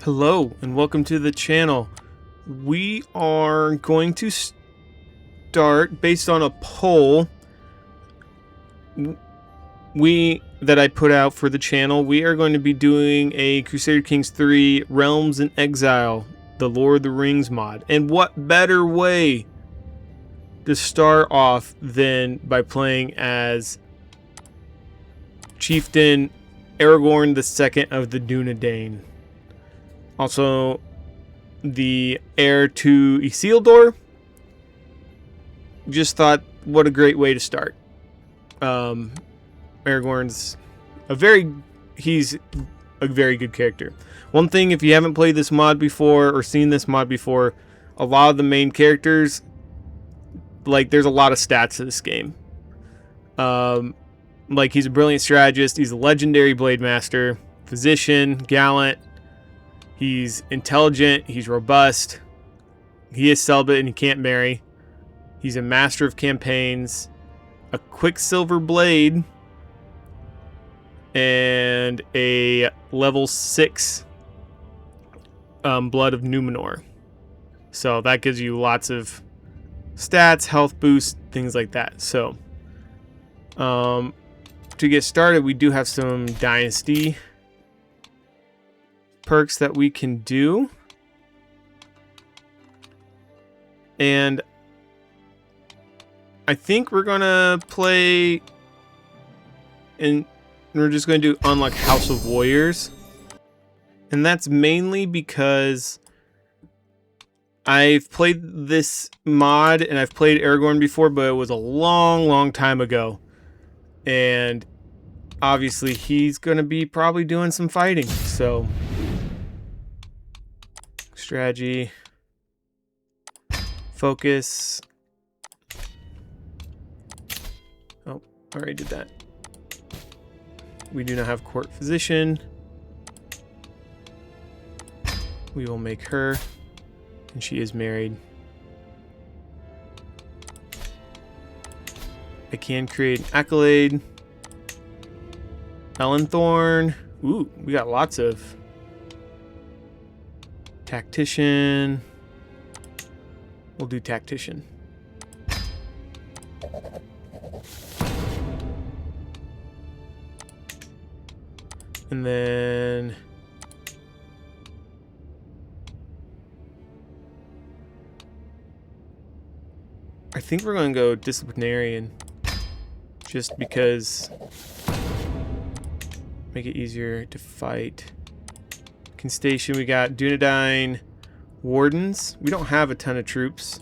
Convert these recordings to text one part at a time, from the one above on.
Hello and welcome to the channel. We are going to start based on a poll that I put out for the channel. We are going to be doing a Crusader Kings 3 Realms in Exile, the Lord of the Rings mod. And what better way to start off than by playing as Chieftain Aragorn II of the Dunedain. Also, the heir to Isildur. Just thought, what a great way to start. Aragorn's he's a very good character. One thing, if you haven't played this mod before or seen this mod before, a lot of the main characters, like, there's a lot of stats to this game. Like, he's a brilliant strategist, he's a legendary blade master, physician, gallant. He's intelligent, he's robust, he is celibate and he can't marry. He's a master of campaigns, a quicksilver blade, and a level 6 Blood of Numenor. So that gives you lots of stats, health boost, things like that. So, to get started, we do have some Dynasty perks that we can do, and I think we're gonna play, and we're just going to do unlock House of Warriors, and that's mainly because I've played this mod and I've played Aragorn before, but it was a long time ago, and obviously he's gonna be probably doing some fighting. So strategy, focus. Oh, I already did that. We do not have court physician. We will make her, and she is married. I can create an accolade. Ellenthorn. Ooh, we got lots of. Tactician. We'll do tactician. And then I think we're going to go disciplinarian, just because make it easier to fight. Station, we got Dunedain wardens. We don't have a ton of troops.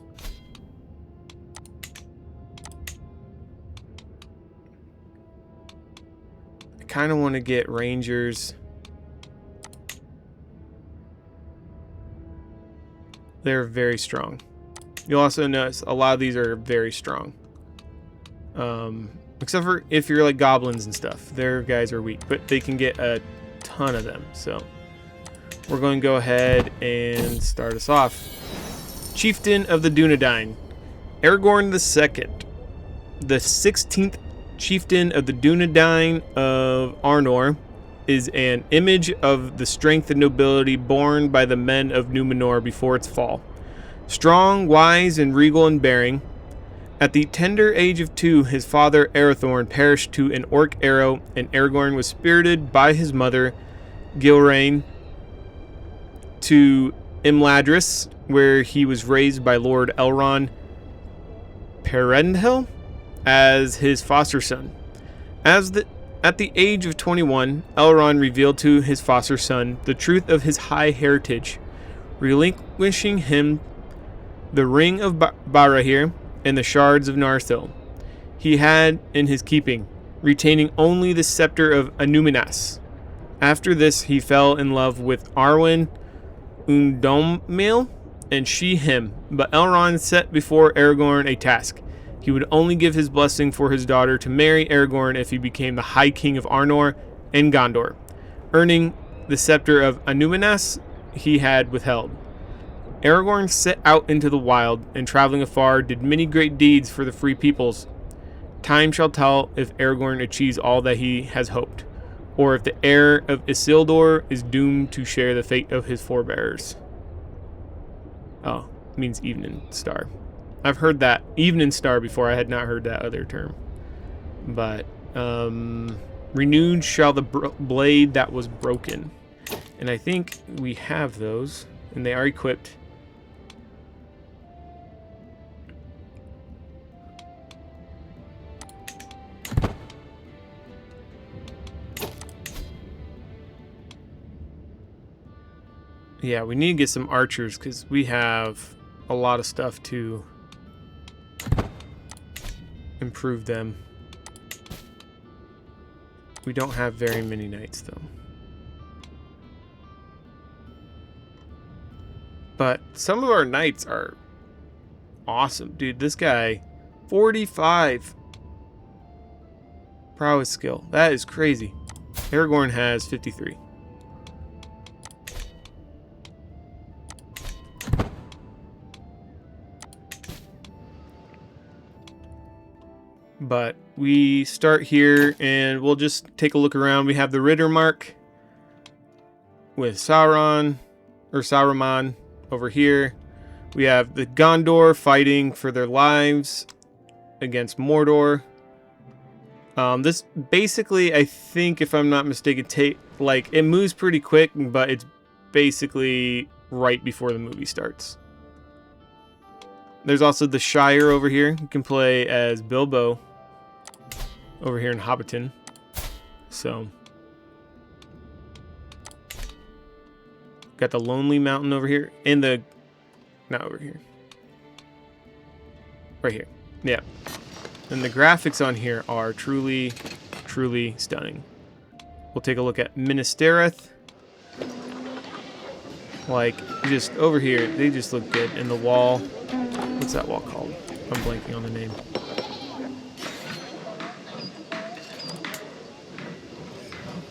I kind of want to get rangers. They're very strong. You'll also notice a lot of these are very strong. Except for if you're like goblins and stuff. Their guys are weak, but they can get a ton of them. So we're going to go ahead and start us off. Chieftain of the Dunedain, Aragorn II, the 16th Chieftain of the Dunedain of Arnor, is an image of the strength and nobility borne by the men of Numenor before its fall. Strong, wise, and regal in bearing, at the tender age of 2, his father Arathorn perished to an orc arrow, and Aragorn was spirited by his mother Gilrain to Imladris, where he was raised by Lord Elrond Perendil as his foster son. At the age of 21, Elrond revealed to his foster son the truth of his high heritage, relinquishing him the ring of Barahir and the shards of Narthil he had in his keeping, retaining only the scepter of Anuminas. After this, he fell in love with Arwen Undomil, and she him, but Elrond set before Aragorn a task. He would only give his blessing for his daughter to marry Aragorn if he became the High King of Arnor and Gondor, earning the scepter of Anuminas he had withheld. Aragorn set out into the wild, and traveling afar did many great deeds for the free peoples. Time shall tell if Aragorn achieves all that he has hoped. or if the heir of Isildur is doomed to share the fate of his forebears. Oh, it means evening star. I've heard that evening star before. I had not heard that other term. But renewed shall the blade that was broken. And I think we have those, and they are equipped. Yeah, we need to get some archers because we have a lot of stuff to improve them. We don't have very many knights though. But some of our knights are awesome. Dude, this guy, 45 prowess skill. That is crazy. Aragorn has 53. But we start here and we'll just take a look around. We have the Rittermark with Sauron or Saruman over here. We have the Gondor fighting for their lives against Mordor. This basically, I think, if I'm not mistaken, it moves pretty quick, but it's basically right before the movie starts. There's also the Shire over here. You can play as Bilbo over here in Hobbiton. So got the Lonely Mountain over here, and the not over here, right here. Yeah, and the graphics on here are truly stunning. We'll take a look at Minas Tirith. Like, just over here, they just look good. And the wall, what's that wall called? I'm blanking on the name.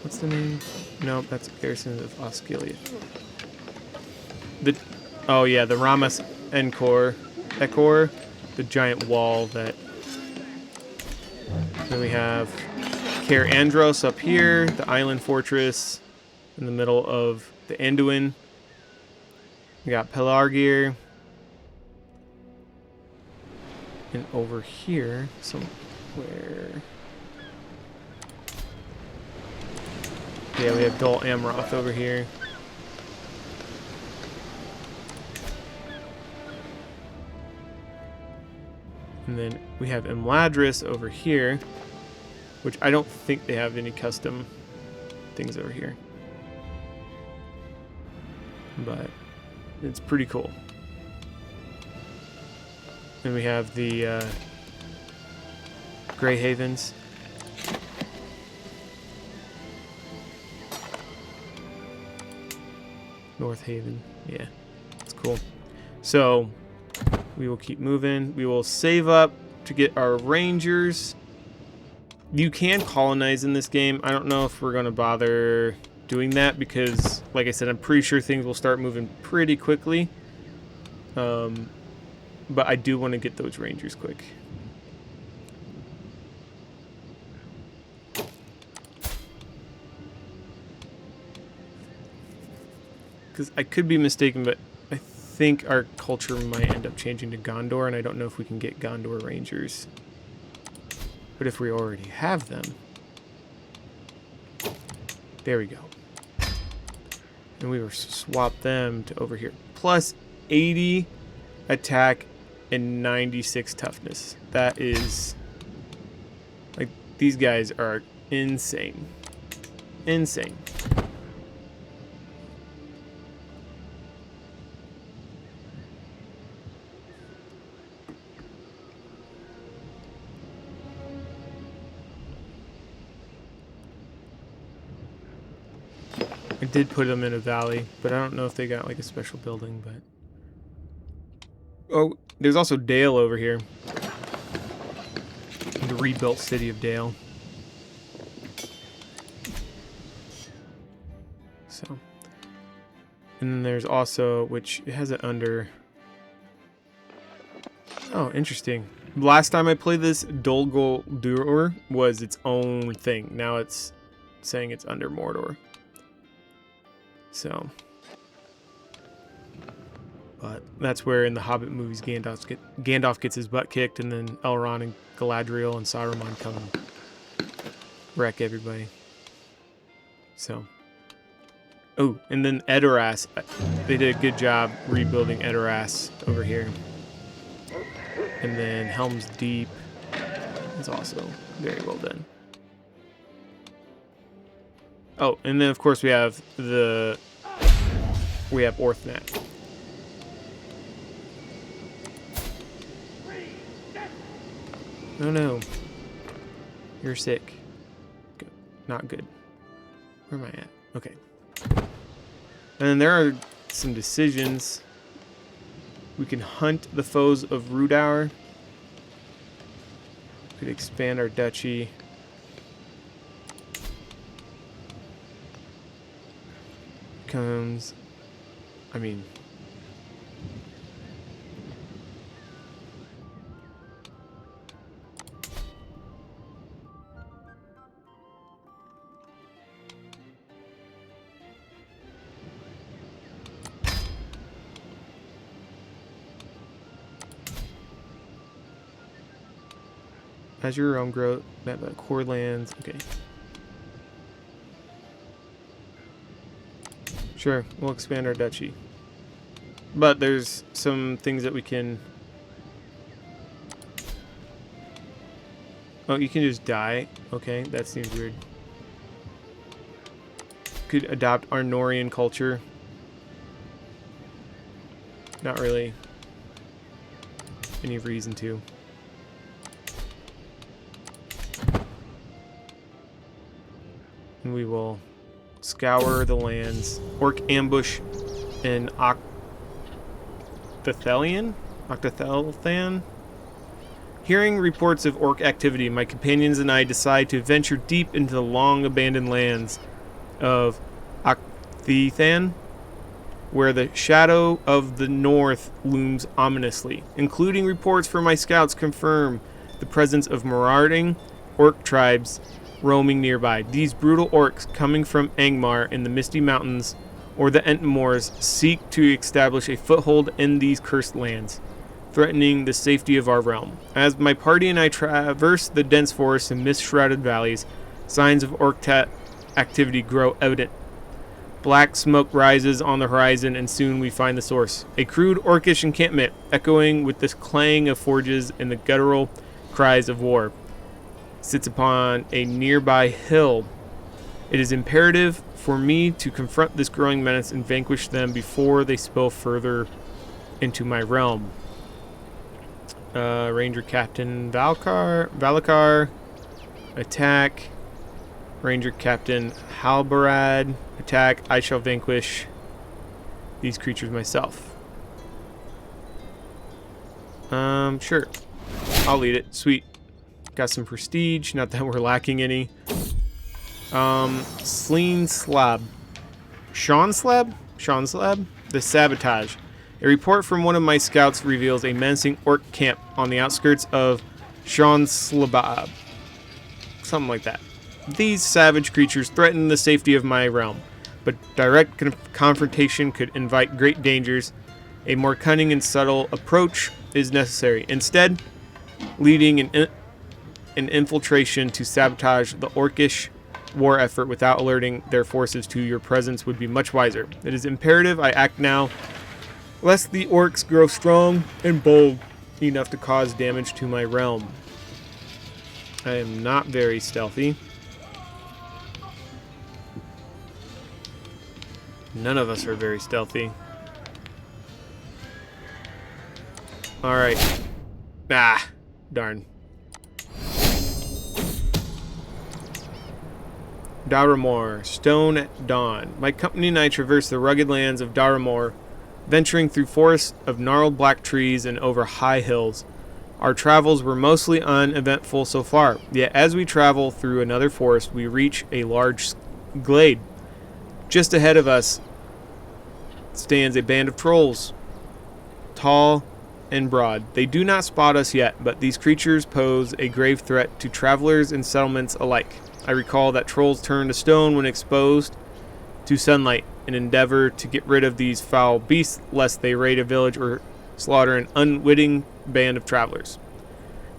What's the name? Nope, that's Garrison of Osgiliath. Oh yeah, the Ramas Encor, the giant wall that. Then we have Caer Andros up here, the island fortress in the middle of the Anduin. We got Pelargir. And over here, somewhere. Yeah, we have Dol Amroth over here. And then we have Imladris over here, which I don't think they have any custom things over here. But it's pretty cool. And we have the Grey Havens. North Haven. Yeah, it's cool. So we will keep moving. We will save up to get our Rangers. You can colonize in this game. I don't know if we're going to bother doing that because, like I said, I'm pretty sure things will start moving pretty quickly. But I do want to get those Rangers quick. Because I could be mistaken, but I think our culture might end up changing to Gondor, and I don't know if we can get Gondor Rangers. But if we already have them... There we go. And we will swap them to over here. Plus 80 attack and 96 toughness. That is... Like, these guys are insane. Insane. I did put them in a valley, but I don't know if they got like a special building, but... Oh, there's also Dale over here. The rebuilt city of Dale. So. And then there's also, which it has it under... Oh, interesting. Last time I played this, Dol Guldur was its own thing. Now it's saying it's under Mordor. So, but that's where in the Hobbit movies Gandalf gets his butt kicked, and then Elrond and Galadriel and Saruman come and wreck everybody. So, oh, and then Edoras. They did a good job rebuilding Edoras over here. And then Helm's Deep is also very well done. Oh, and then of course we have Orthnak. Oh no. You're sick. Good. Not good. Where am I at? Okay. And then there are some decisions. We can hunt the foes of Rhudaur. We could expand our duchy. Comes. I mean. As your own growth, core lands. Okay. Sure, we'll expand our duchy. But there's some things that we can... Oh, you can just die. Okay, that seems weird. Could adopt Arnorian culture. Not really any reason to. And we will scour the lands. Orc ambush in Octothelthan. Hearing reports of orc activity, my companions and I decide to venture deep into the long-abandoned lands of Octothelthan, where the shadow of the north looms ominously. Including reports from my scouts confirm the presence of marauding orc tribes roaming nearby. These brutal orcs coming from Angmar in the Misty Mountains or the Entmoors seek to establish a foothold in these cursed lands, threatening the safety of our realm. As my party and I traverse the dense forests and mist-shrouded valleys, signs of orc activity grow evident. Black smoke rises on the horizon, and soon we find the source. A crude orcish encampment, echoing with the clang of forges and the guttural cries of war, sits upon a nearby hill. It is imperative for me to confront this growing menace and vanquish them before they spill further into my realm. Ranger Captain Valakar, attack. Ranger Captain Halbarad, attack. I shall vanquish these creatures myself. Sure. I'll lead it. Sweet. Got some prestige, not that we're lacking any. Sleen Slab. Sean Slab? The Sabotage. A report from one of my scouts reveals a menacing orc camp on the outskirts of Sean Slabab. Something like that. These savage creatures threaten the safety of my realm, but direct confrontation could invite great dangers. A more cunning and subtle approach is necessary. Instead, leading an infiltration to sabotage the orcish war effort without alerting their forces to your presence would be much wiser. It is imperative I act now, lest the orcs grow strong and bold enough to cause damage to my realm. I am not very stealthy. None of us are very stealthy. Alright. Ah, darn. Daramor, Stone at Dawn. My company and I traverse the rugged lands of Daramor, venturing through forests of gnarled black trees and over high hills. Our travels were mostly uneventful so far, yet as we travel through another forest, we reach a large glade. Just ahead of us stands a band of trolls, tall and broad. They do not spot us yet, but these creatures pose a grave threat to travelers and settlements alike. I recall that trolls turn to stone when exposed to sunlight, an endeavor to get rid of these foul beasts lest they raid a village or slaughter an unwitting band of travelers.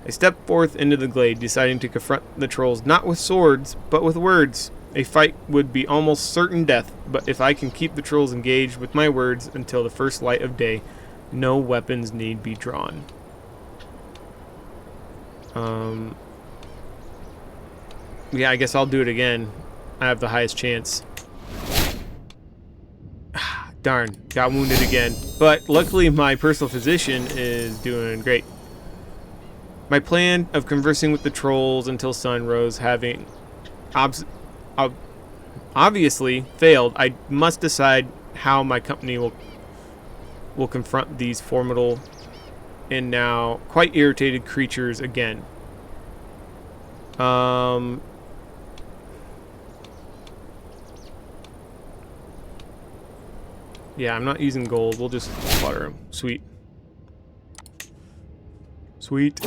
I stepped forth into the glade, deciding to confront the trolls not with swords, but with words. A fight would be almost certain death, but if I can keep the trolls engaged with my words until the first light of day, no weapons need be drawn. Yeah, I guess I'll do it again. I have the highest chance. Darn, got wounded again. But luckily my personal physician is doing great. My plan of conversing with the trolls until sun rose having obviously failed, I must decide how my company will confront these formidable and now quite irritated creatures again. Yeah, I'm not using gold. We'll just slaughter them. Sweet. Sweet.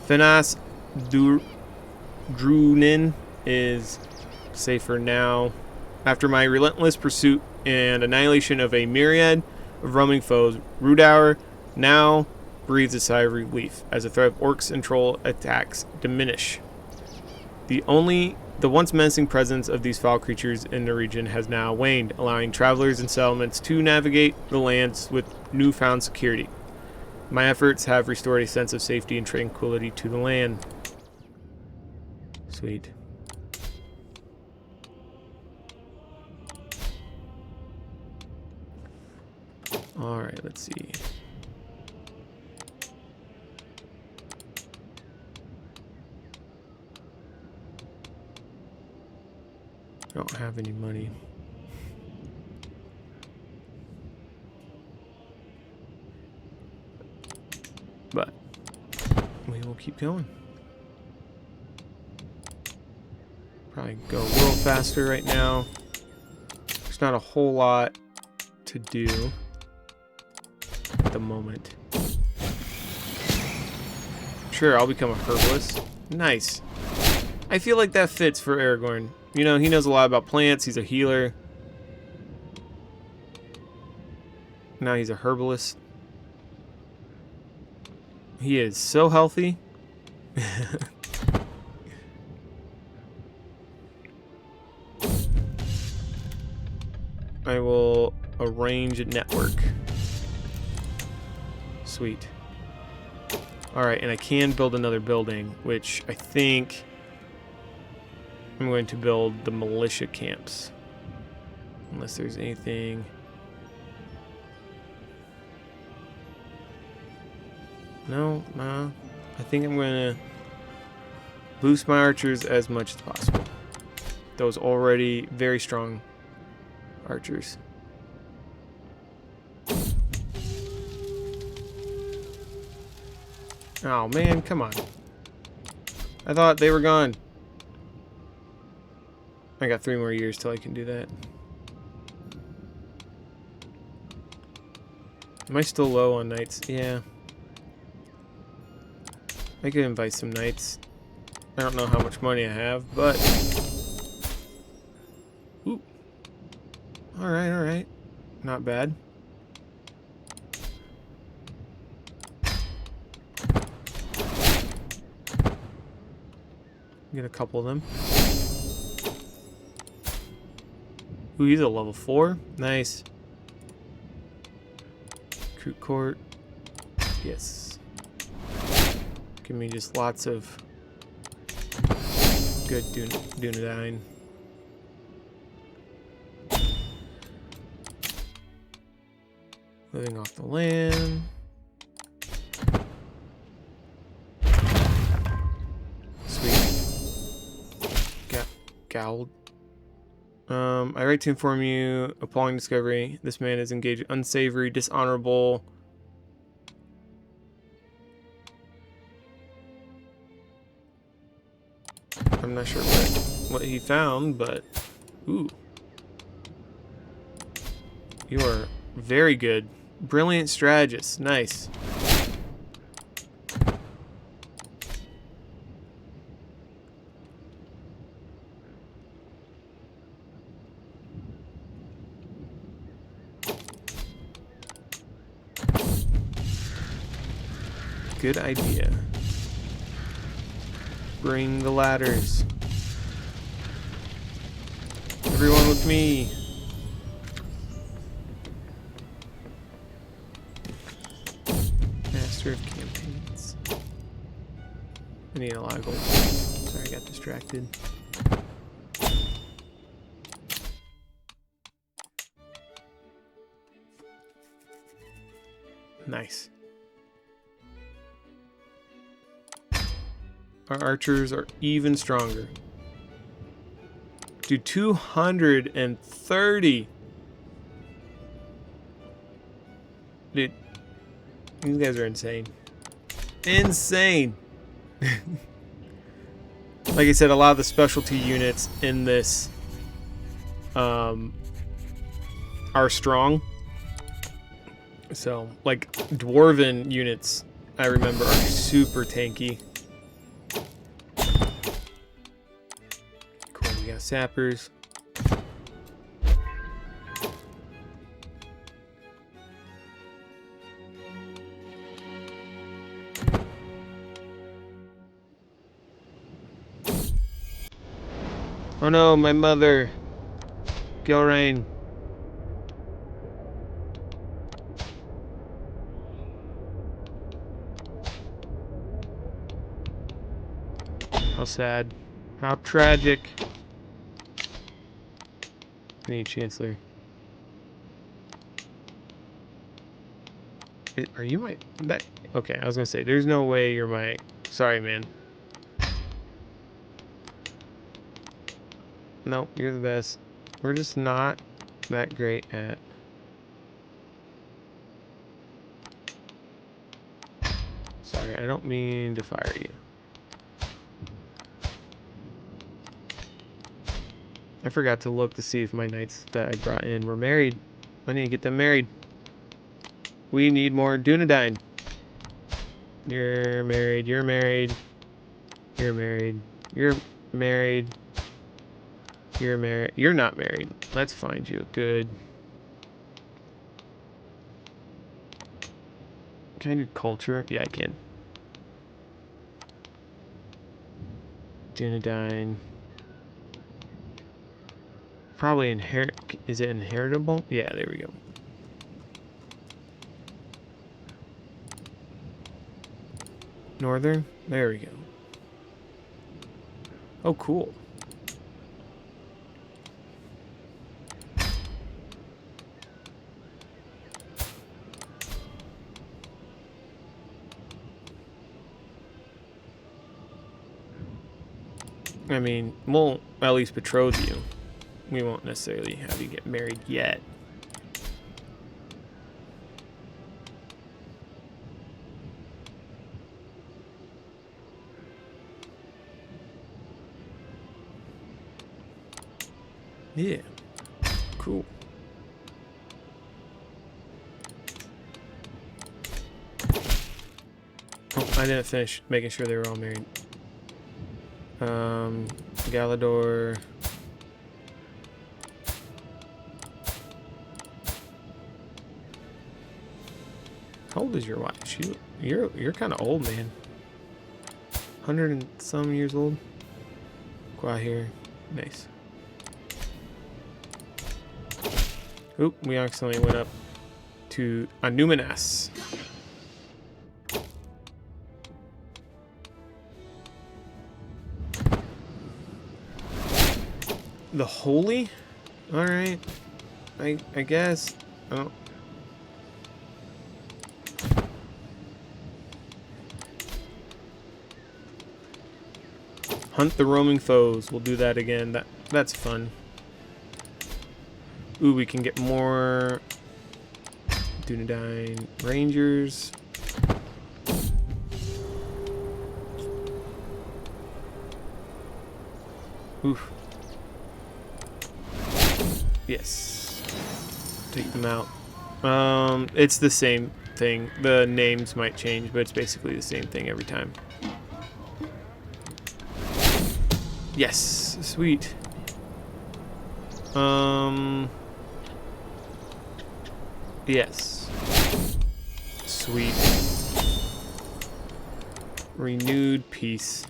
Finas Drunin is safer now. After my relentless pursuit and annihilation of a myriad of roaming foes, Rudauer now breathes a sigh of relief as the threat of orcs and troll attacks diminish. The once menacing presence of these foul creatures in the region has now waned, allowing travelers and settlements to navigate the lands with newfound security. My efforts have restored a sense of safety and tranquility to the land. Sweet. Alright, let's see. I don't have any money. But we will keep going. Probably go a little faster right now. There's not a whole lot to do at the moment. Sure, I'll become a herbalist. Nice. I feel like that fits for Aragorn. You know, he knows a lot about plants. He's a healer. Now he's a herbalist. He is so healthy. I will arrange a network. Sweet. Alright, and I can build another building, which I think I'm going to build the militia camps. Unless there's anything. No, nah. I think I'm going to boost my archers as much as possible. Those already very strong archers. Oh man, come on. I thought they were gone. I got 3 more years till I can do that. Am I still low on knights? Yeah. I could invite some knights. I don't know how much money I have, but... Ooh. Alright, alright. Not bad. Get a couple of them. Ooh, he's a level 4. Nice. Recruit court. Yes. Give me just lots of good Dunedain. Living off the land. Sweet. Gowled. I write to inform you, appalling discovery. This man is engaged in unsavory, dishonorable. I'm not sure what he found, but ooh. You are very good. Brilliant strategist. Nice. Good idea. Bring the ladders. Everyone with me. Master of campaigns. I need a lot of gold. Sorry, I got distracted. Nice. Our archers are even stronger. Do 230. Dude, these guys are insane. Insane. Like I said, a lot of the specialty units in this are strong. So, like, dwarven units, I remember, are super tanky. Cool, we got sappers. Oh no, my mother. Gilrain. How sad. How tragic. I need Chancellor. Are you my... That, okay, I was gonna say, there's no way you're my... Sorry, man. Nope, you're the best. We're just not that great at... Sorry, I don't mean to fire you. I forgot to look to see if my knights that I brought in were married. I need to get them married. We need more Dunedain. You're married, you're married. You're married. You're married. You're married. You're not married. Let's find you a good... Can I do culture? Yeah, I can. Dunedain. Probably inherit... Is it inheritable? Yeah, there we go. Northern? There we go. Oh, cool. I mean, we'll at least betroth you. We won't necessarily have you get married yet. Yeah. Cool. Oh, I didn't finish making sure they were all married. Galador. How old is your wife? You're kind of old, man. 100 and some years old. Go out here. Nice. Oop, we accidentally went up to Anuminas. The Holy? Alright. I guess. Oh. Hunt the roaming foes. We'll do that again. That's fun. Ooh, we can get more Dunedain Rangers. Oof. Yes. Take them out. It's the same thing. The names might change, but it's basically the same thing every time. Yes, sweet. Yes. Sweet. Renewed peace.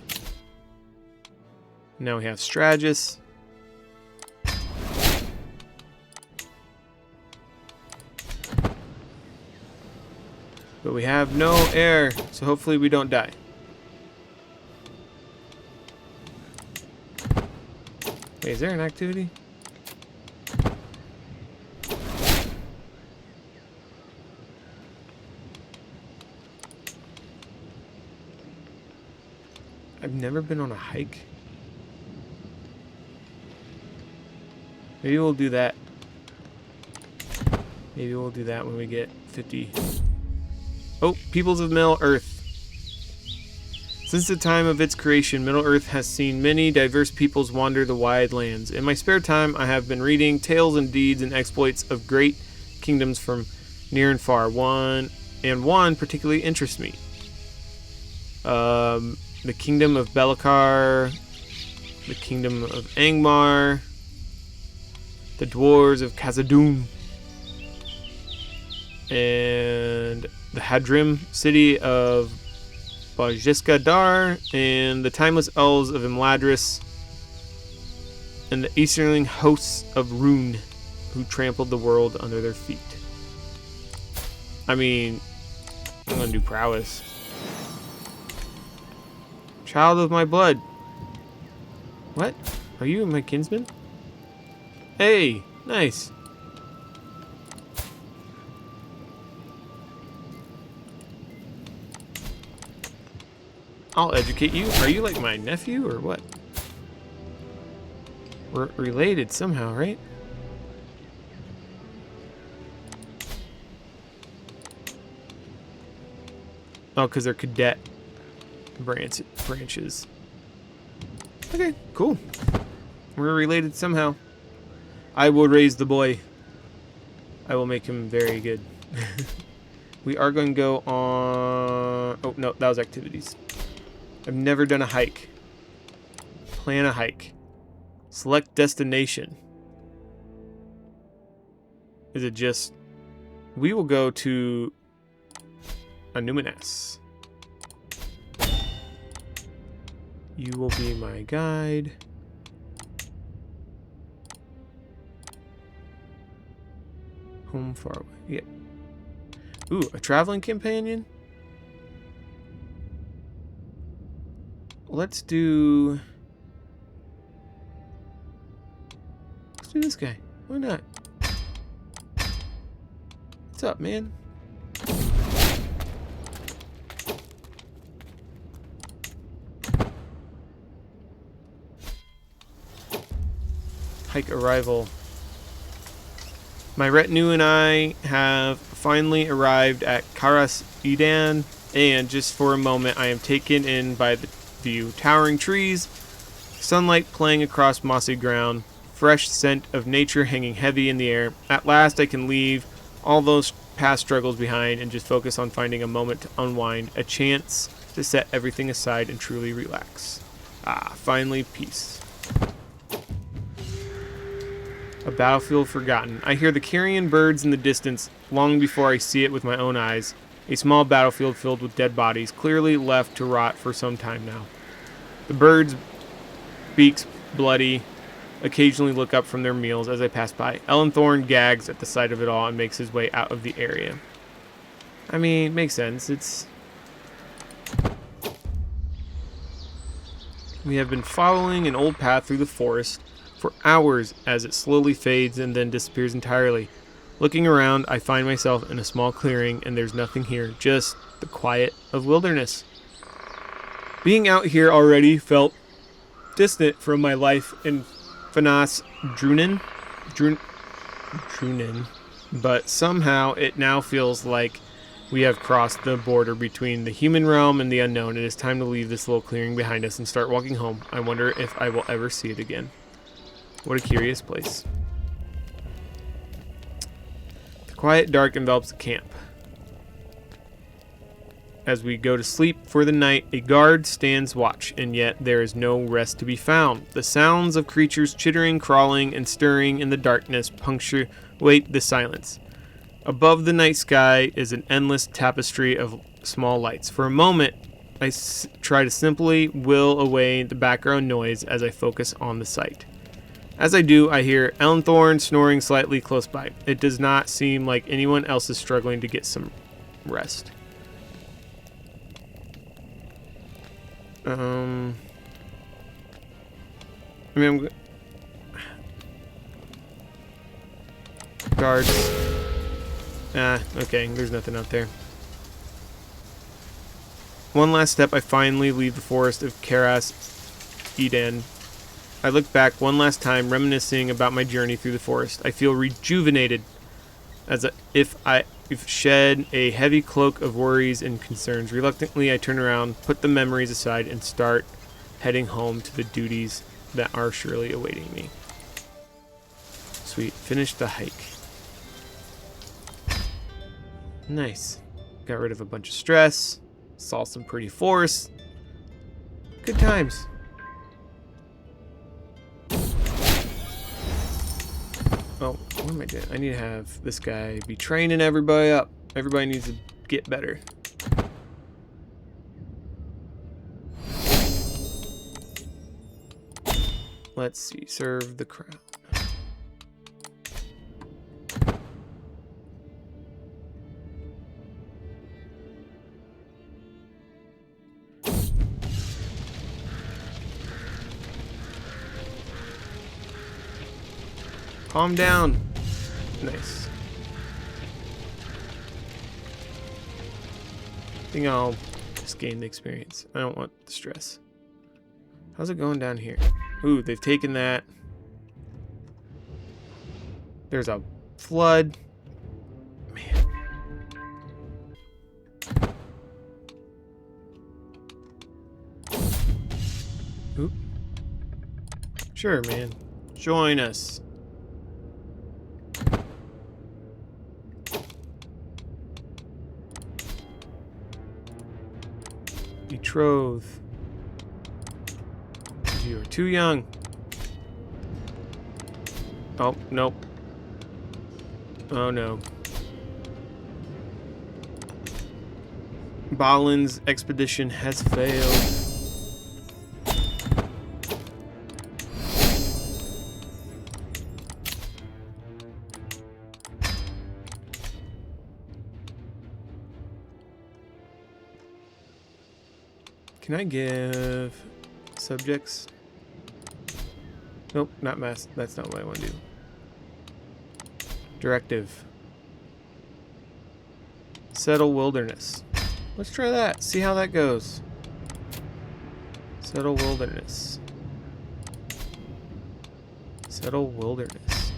Now we have Stratus. But we have no air, so hopefully we don't die. Wait, is there an activity? I've never been on a hike. Maybe we'll do that. Maybe we'll do that when we get 50. Oh, peoples of Middle Earth. Since the time of its creation, Middle Earth has seen many diverse peoples wander the wide lands. In my spare time, I have been reading tales and deeds and exploits of great kingdoms from near and far. One particularly interests me. The kingdom of Belikar, the kingdom of Angmar, the dwarves of Khazad-dûm, and the Hadrim city of Bajiska Dar, and the timeless elves of Imladris, and the easterling hosts of Rune, who trampled the world under their feet. I mean, I'm gonna do prowess. Child of my blood. What? Are you my kinsman? Hey, nice. I'll educate you. Are you like my nephew or what? We're related somehow, right? Oh, because they're cadet branches. Okay, cool. We're related somehow. I will raise the boy. I will make him very good. We are going to go on... Oh, no, that was activities. I've never done a hike. Plan a hike. Select destination. Is it just... We will go to... Anuminas. You will be my guide. Home far away. Yeah. Ooh, a traveling companion? Let's do this guy. Why not? What's up, man? Hike arrival. My retinue and I have finally arrived at Karas Edan, and just for a moment I am taken in by the view. Towering trees, sunlight playing across mossy ground, fresh scent of nature hanging heavy in the air. At last I can leave all those past struggles behind and just focus on finding a moment to unwind, a chance to set everything aside and truly relax. Ah, finally peace. A battlefield forgotten. I hear the carrion birds in the distance long before I see it with my own eyes. A small battlefield filled with dead bodies, clearly left to rot for some time now. The birds' beaks bloody, occasionally look up from their meals as I pass by. Ellenthorn gags at the sight of it all and makes his way out of the area. I mean, it makes sense. We have been following an old path through the forest for hours as it slowly fades and then disappears entirely. Looking around, I find myself in a small clearing, and there's nothing here, just the quiet of wilderness. Being out here already felt distant from my life in Fanas Drunen, but somehow it now feels like we have crossed the border between the human realm and the unknown. It is time to leave this little clearing behind us and start walking home. I wonder if I will ever see it again. What a curious place. The quiet dark envelops the camp. As we go to sleep for the night, a guard stands watch, and yet there is no rest to be found. The sounds of creatures chittering, crawling, and stirring in the darkness punctuate the silence. Above the night sky is an endless tapestry of small lights. For a moment, try to simply will away the background noise as I focus on the sight. As I do, I hear Ellenthorn snoring slightly close by. It does not seem like anyone else is struggling to get some rest. I mean, guards. Okay, there's nothing out there. One last step, I finally leave the forest of Karas Eden. I look back one last time, reminiscing about my journey through the forest. I feel rejuvenated, as if I've shed a heavy cloak of worries and concerns. Reluctantly, I turn around, put the memories aside, and start heading home to the duties that are surely awaiting me. Sweet. Finished the hike. Nice. Got rid of a bunch of stress. Saw some pretty forests. Good times. Oh, what am I doing? I need to have this guy be training everybody up. Everybody needs to get better. Let's see. Serve the crown. Calm down. Nice. I think I'll just gain the experience. I don't want the stress. How's it going down here? Ooh, they've taken that. There's a flood. Man. Oop. Sure, man. Join us. Betroth. You are too young. Oh, nope. Oh, no. Balin's expedition has failed. Can I give subjects? Nope, not mass. That's not what I want to do. Directive. Settle wilderness. Let's try that. See how that goes. Settle wilderness. Settle wilderness.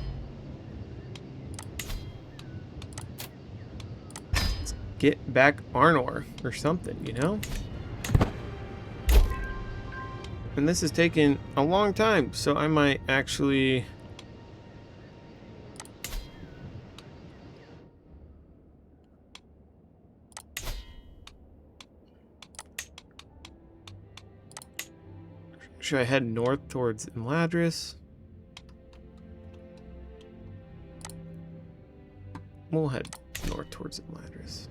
Let's get back Arnor or something, you know? And this has taken a long time, so I might actually... Should I head north towards Imladris? We'll head north towards Imladris.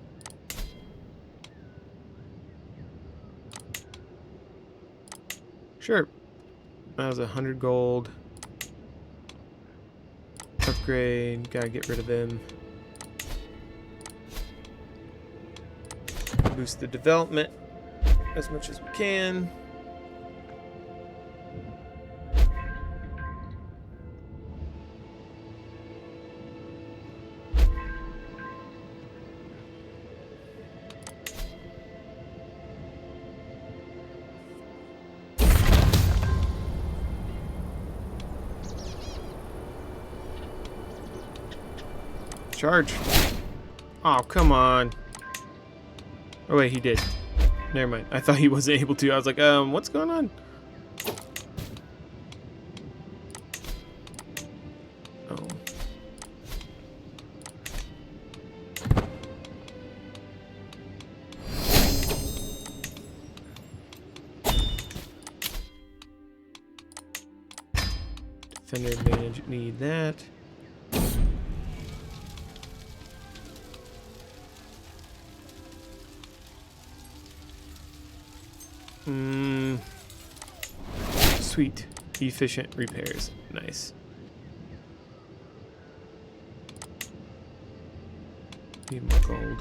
Sure. That was 100 gold. Upgrade. Gotta get rid of them. Boost the development as much as we can. Charge. Oh, come on. Oh, wait, he did. Never mind. I thought he wasn't able to. I was like, what's going on? Oh. Defender advantage. Need that. Sweet. Efficient repairs. Nice. Need more gold.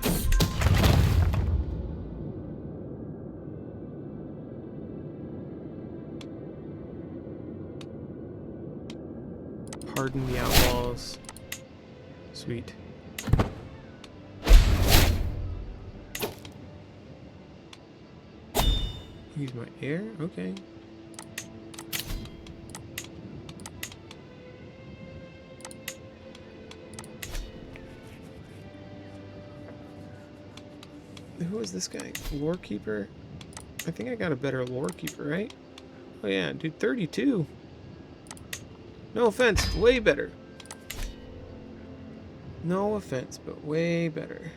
Pardon the outlaws. Sweet. Use my air? Okay. Who is this guy? Lore Keeper? I think I got a better Lore Keeper, right? Oh yeah, dude, 32. No offense, way better. No offense, but way better.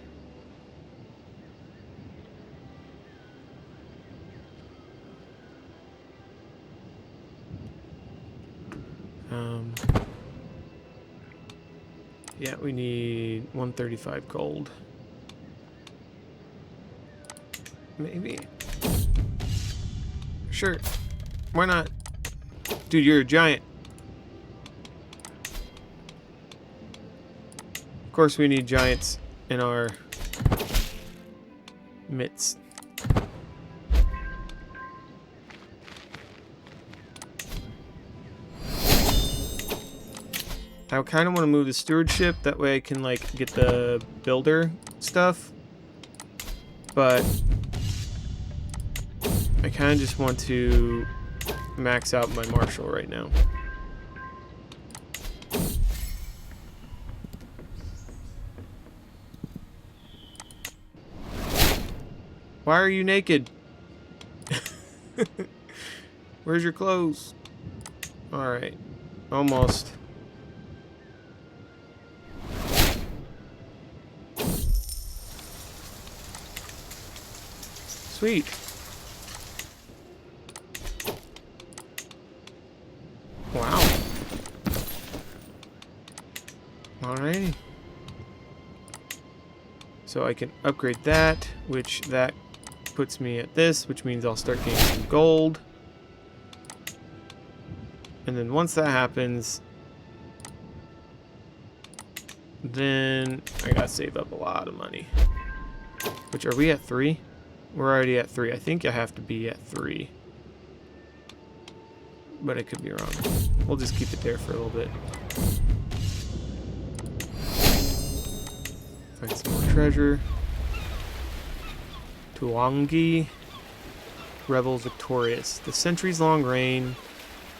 Yeah, we need 135 gold. Maybe. Sure. Why not? Dude, you're a giant. Of course we need giants in our midst. I kind of want to move the stewardship, that way I can like get the builder stuff. But I kind of just want to max out my marshal right now. Why are you naked? Where's your clothes? Alright. Almost. Sweet. Wow. Alrighty. So I can upgrade that, which that puts me at this, which means I'll start getting some gold. And then once that happens, then I gotta save up a lot of money. Which, are we at 3? We're already at 3. I think I have to be at 3. But I could be wrong. We'll just keep it there for a little bit. Find some more treasure. Tuangi. Rebel victorious. The centuries-long reign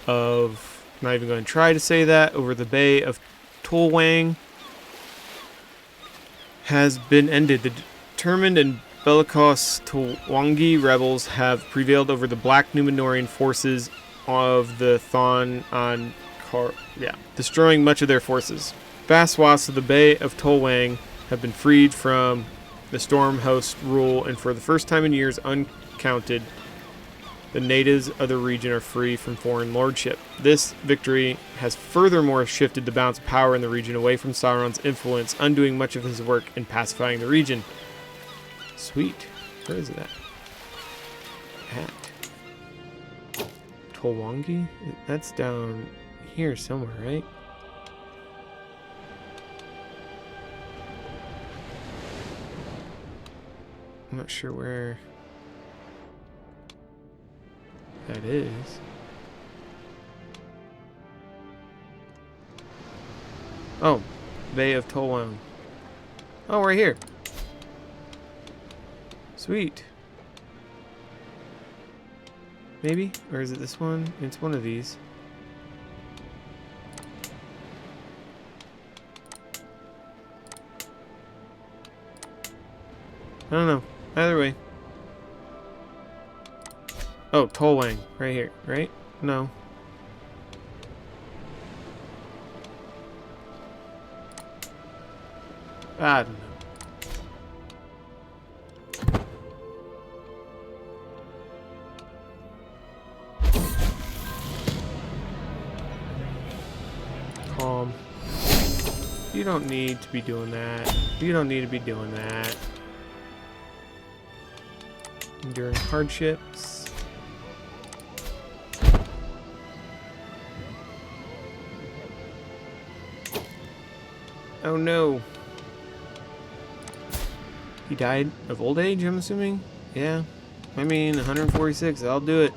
of... I'm not even going to try to say that. Over the Bay of Tolwang has been ended. The determined and bellicose Tuangi rebels have prevailed over the black Numenorian forces of the Thon on destroying much of their forces. Vast swaths of the Bay of Tolwang have been freed from the storm host rule, and for the first time in years uncounted, the natives of the region are free from foreign lordship. This victory has furthermore shifted the balance of power in the region away from Sauron's influence, undoing much of his work in pacifying the region. Sweet. Where is it at? Tolwangi? That's down here somewhere, right? I'm not sure where that is. Oh, Bay of Tolwang. Oh, we're here. Sweet. Maybe? Or is it this one? It's one of these. I don't know. Either way. Oh, Tolwang. Right here. Right? No. I don't know. Calm. You don't need to be doing that. You don't need to be doing that. Enduring hardships. Oh no. He died of old age, I'm assuming? Yeah. I mean, 146, I'll do it.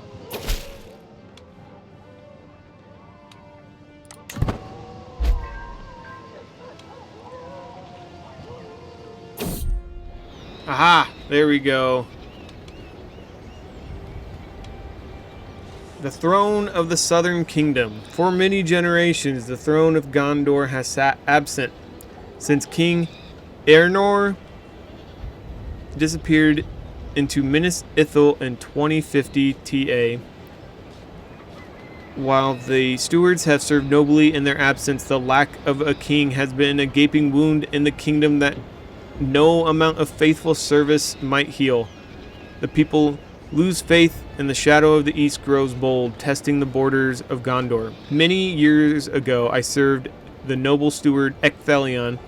Aha! There we go. The throne of the Southern Kingdom. For many generations, the throne of Gondor has sat absent since King Eärnor disappeared into Minas Ithil in 2050 TA. While the stewards have served nobly in their absence, the lack of a king has been a gaping wound in the kingdom that no amount of faithful service might heal. The people lose faith, and the shadow of the east grows bold, testing the borders of Gondor. Many years ago, I served the noble steward Ecthelion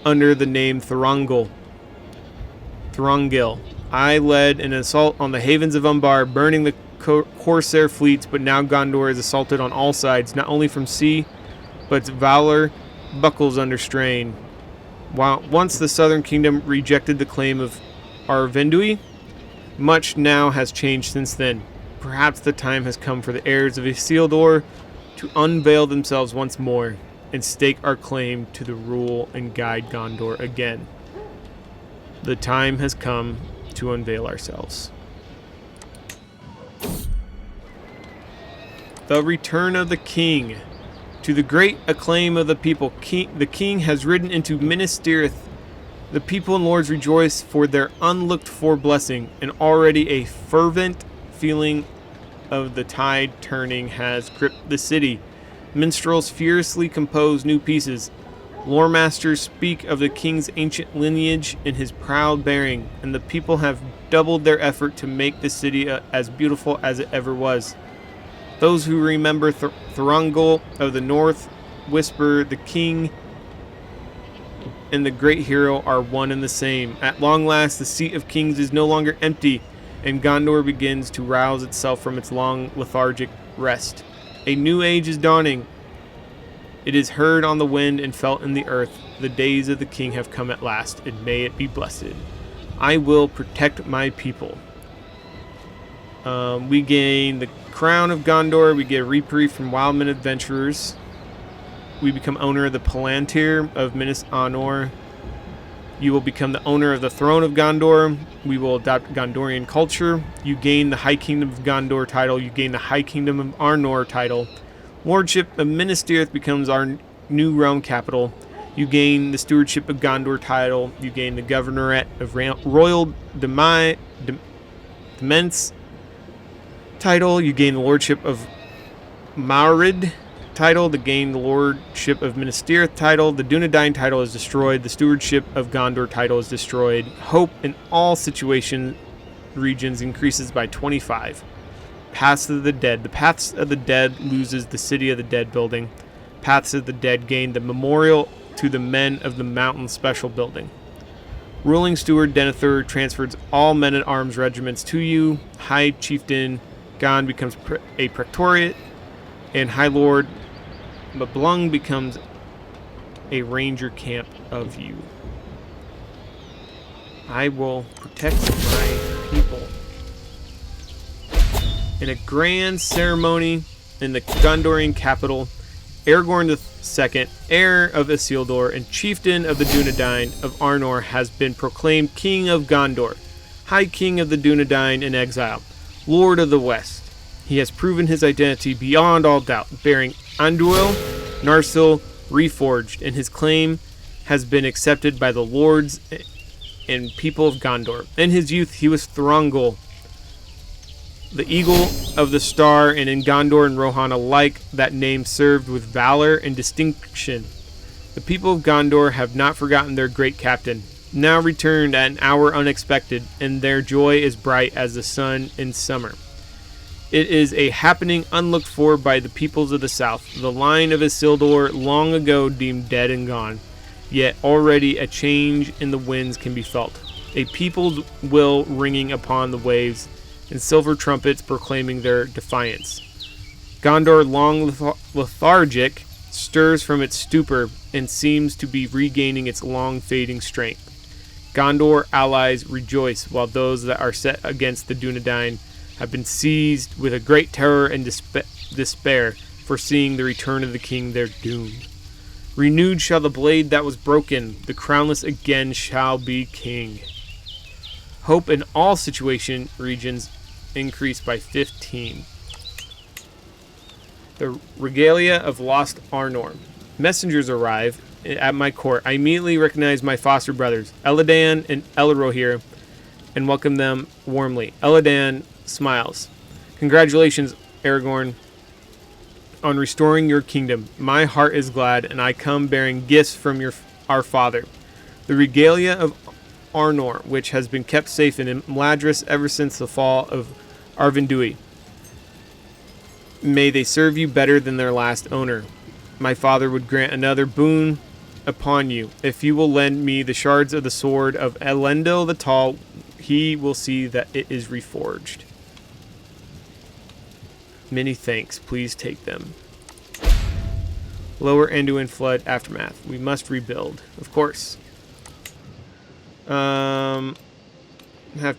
under the name Thorongil. I led an assault on the havens of Umbar, burning the corsair fleets, but now Gondor is assaulted on all sides, not only from sea, but its valor buckles under strain. While once the Southern Kingdom rejected the claim of Arvindui, much now has changed since then. Perhaps the time has come for the heirs of Isildur to unveil themselves once more and stake our claim to the rule and guide Gondor again. The time has come to unveil ourselves. The return of the king. To the great acclaim of the people, the king has ridden into Minas Tirith. The people and lords rejoice for their unlooked-for blessing, and already a fervent feeling of the tide turning has gripped the city. Minstrels furiously compose new pieces. Lore masters speak of the king's ancient lineage and his proud bearing, and the people have doubled their effort to make the city as beautiful as it ever was. Those who remember Thorongil of the North whisper the king and the great hero are one and the same. At long last, the seat of kings is no longer empty, and Gondor begins to rouse itself from its long lethargic rest. A new age is dawning. It is heard on the wind and felt in the earth. The days of the king have come at last, and may it be blessed. I will protect my people. We gain the crown of Gondor. We get a reprieve from Wildman adventurers. We become owner of the Palantir of Minas Anor. You will become the owner of the throne of Gondor. We will adopt Gondorian culture. You gain the High Kingdom of Gondor title. You gain the High Kingdom of Arnor title. Lordship of Minas Tirith becomes our new realm capital. You gain the Stewardship of Gondor title. You gain the Governorate of Royal Demence title. You gain the Lordship of Maurid title. To gain the Lordship of Minas Tirith title. The Dunedain title is destroyed. The Stewardship of Gondor title is destroyed. Hope in all situation regions increases by 25. Paths of the Dead. The Paths of the Dead loses the City of the Dead building. Paths of the Dead gain the Memorial to the Men of the Mountain special building. Ruling Steward Denethor transfers all men-at-arms regiments to you. High Chieftain Gon becomes a Praetoriate, and High Lord Mablung becomes a ranger camp of you. I will protect my people. In a grand ceremony in the Gondorian capital, Aragorn II, heir of Isildur and chieftain of the Dunedain of Arnor, has been proclaimed King of Gondor, High King of the Dunedain in exile, Lord of the West. He has proven his identity beyond all doubt, bearing Anduil, Narsil, reforged, and his claim has been accepted by the lords and people of Gondor. In his youth, he was Thorongil, the Eagle of the Star, and in Gondor and Rohan alike, that name served with valor and distinction. The people of Gondor have not forgotten their great captain, now returned at an hour unexpected, and their joy is bright as the sun in summer. It is a happening unlooked for by the peoples of the south, the line of Isildur long ago deemed dead and gone, yet already a change in the winds can be felt, a people's will ringing upon the waves, and silver trumpets proclaiming their defiance. Gondor, long lethargic, stirs from its stupor and seems to be regaining its long fading strength. Gondor allies rejoice, while those that are set against the Dunedain have been seized with a great terror and despair, foreseeing the return of the king their doom. Renewed shall the blade that was broken, the crownless again shall be king. Hope in all situation regions increased by 15. The regalia of lost Arnor. Messengers arrive at my court. I immediately recognize my foster brothers, Eladan and Elrohir, and welcome them warmly. Eladan smiles. Congratulations, Aragorn, on restoring your kingdom. My heart is glad, and I come bearing gifts from our father. The regalia of Arnor, which has been kept safe in Imladris ever since the fall of Arvindui. May they serve you better than their last owner. My father would grant another boon upon you. If you will lend me the shards of the sword of Elendil the Tall, he will see that it is reforged. Many thanks. Please take them. Lower Anduin flood aftermath. We must rebuild. Of course. Have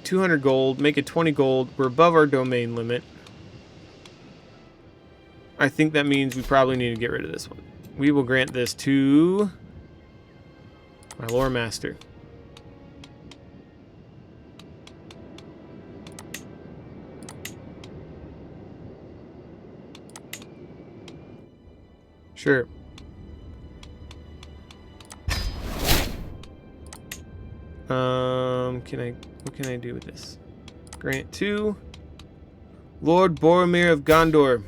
200 gold. Make it 20 gold. We're above our domain limit. I think that means we probably need to get rid of this one. We will grant this to my lore master. Sure. What can I do with this? Grant to Lord Boromir of Gondor.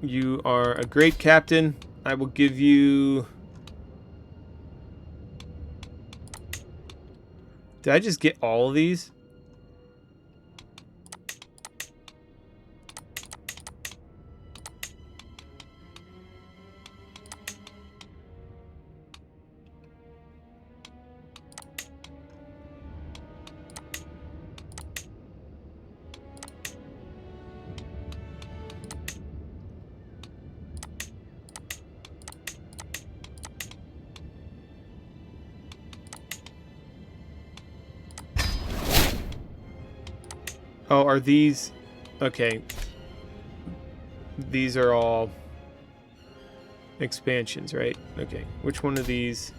You are a great captain. I will give you... Did I just get all of these? Oh, are these... Okay. These are all expansions, right? Okay. Which one of these...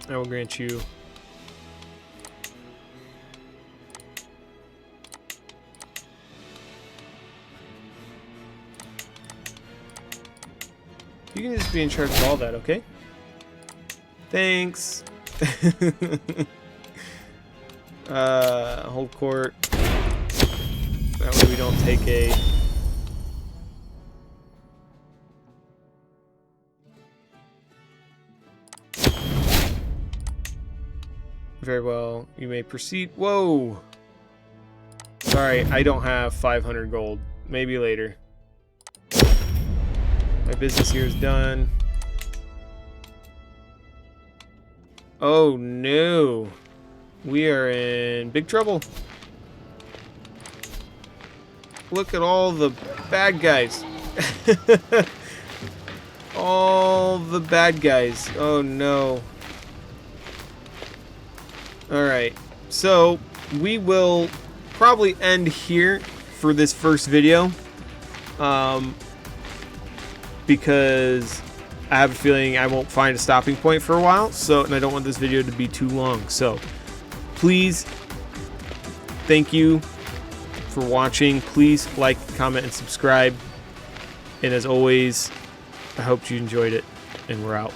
I will grant you... You can just be in charge of all that, okay? Thanks. Hold court. That way we don't take a... Very well. You may proceed. Whoa! Sorry, I don't have 500 gold. Maybe later. My business here is done. Oh no. We are in big trouble. Look at all the bad guys. All the bad guys. Oh no. Alright. So, we will probably end here for this first video. Because I have a feeling I won't find a stopping point for a while, and I don't want this video to be too long. So please, thank you for watching. Please like, comment, and subscribe. And as always, I hope you enjoyed it, and we're out.